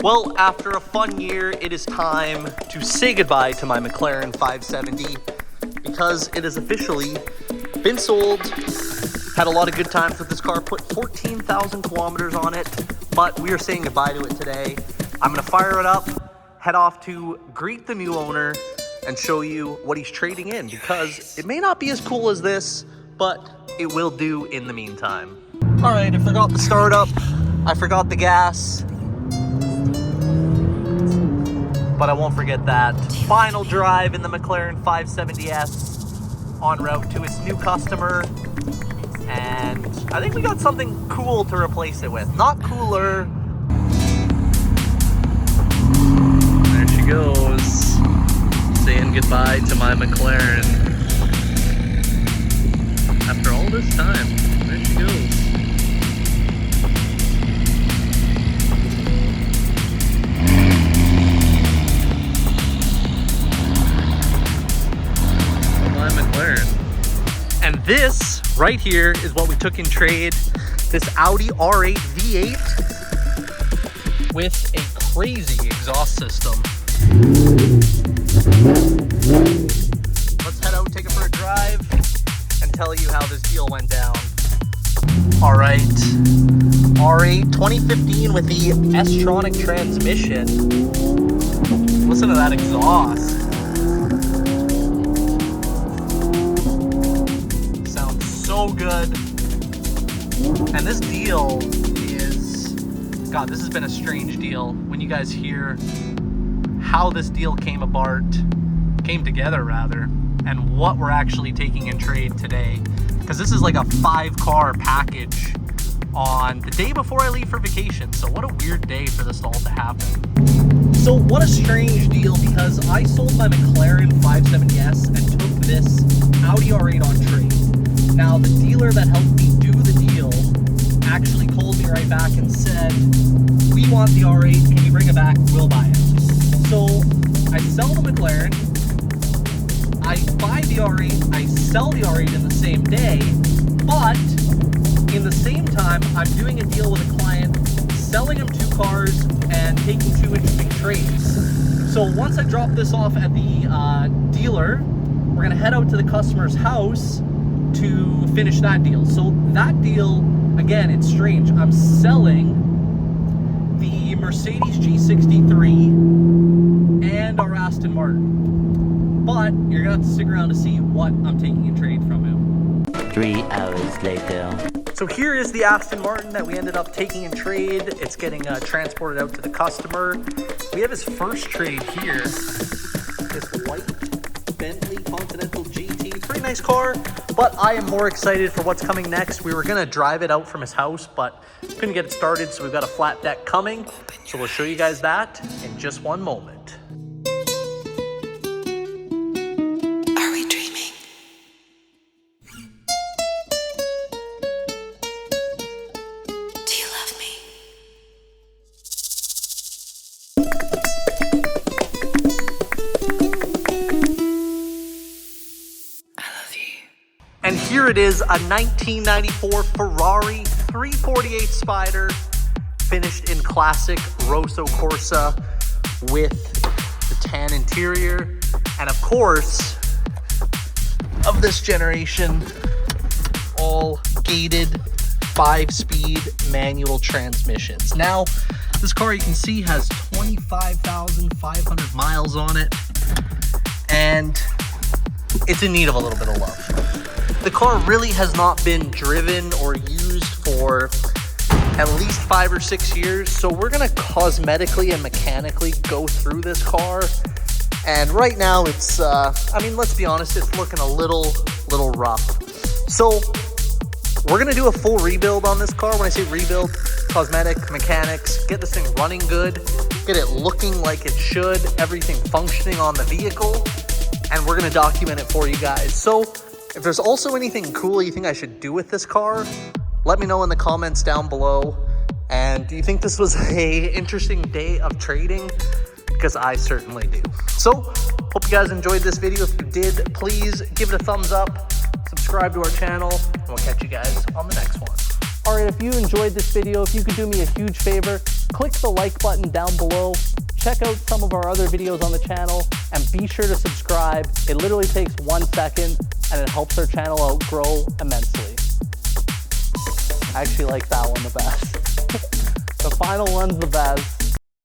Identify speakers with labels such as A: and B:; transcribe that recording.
A: Well, after a fun year, it is time to say goodbye to my McLaren 570 because it has officially been sold. Had a lot of good times with this car, put 14,000 kilometers on it, but we are saying goodbye to it today. I'm gonna fire it up, head off to greet the new owner, and show you what he's trading in because it may not be as cool as this, but it will do in the meantime. All right, I forgot the startup, I forgot the gas, but I won't forget that. Final drive in the McLaren 570S en route to its new customer. And I think we got something cool to replace it with. Not cooler. There she goes. Saying goodbye to my McLaren. After all this time, there she goes. And this right here is what we took in trade. This Audi R8 V8 with a crazy exhaust system. Let's head out, take it for a drive, and tell you how this deal went down. All right, R8 2015 with the S-tronic transmission. Listen to that exhaust. So good. And this deal is, God, this has been a strange deal. When you guys hear how this deal came together rather, and what we're actually taking in trade today, because this is like a 5-car package on the day before I leave for vacation. So what a weird day for this all to happen. So what a strange deal, because I sold my McLaren 570S and took this Audi R8 on trade. Now, the dealer that helped me do the deal actually called me right back and said, we want the R8, can you bring it back, we'll buy it. So, I sell the McLaren, I buy the R8, I sell the R8 in the same day, but in the same time, I'm doing a deal with a client, selling him 2 cars and taking 2 interesting trades. So once I drop this off at the dealer, we're gonna head out to the customer's house to finish that deal. So that deal, again, it's strange. I'm selling the Mercedes G63 and our Aston Martin. But you're gonna have to stick around to see what I'm taking in trade from him.
B: 3 hours later.
A: So here is the Aston Martin that we ended up taking in trade. It's getting transported out to the customer. We have his first trade here. This white Bentley Continental GT. Pretty nice car. But I am more excited for what's coming next. We were gonna drive it out from his house, but couldn't get it started, so we've got a flat deck coming. So we'll show you guys that in just one moment.
C: Are we dreaming? Do you love me?
A: And here it is, a 1994 Ferrari 348 Spider, finished in classic Rosso Corsa with the tan interior. And of course, of this generation, all gated 5-speed manual transmissions. Now, this car you can see has 25,500 miles on it, and it's in need of a little bit of love. The car really has not been driven or used for at least 5 or 6 years, so we're gonna cosmetically and mechanically go through this car. And right now it's, I mean, let's be honest, it's looking a little rough. So we're gonna do a full rebuild on this car. When I say rebuild, cosmetic, mechanics, get this thing running good, get it looking like it should, everything functioning on the vehicle, and we're gonna document it for you guys. So if there's also anything cool you think I should do with this car, let me know in the comments down below. And do you think this was a interesting day of trading? Because I certainly do. So, hope you guys enjoyed this video. If you did, please give it a thumbs up, subscribe to our channel, and we'll catch you guys on the next one. Alright, if you enjoyed this video, if you could do me a huge favor, click the like button down below, check out some of our other videos on the channel, and be sure to subscribe. It literally takes 1 second, and it helps our channel out grow immensely. I actually like that one the best. The final one's the best.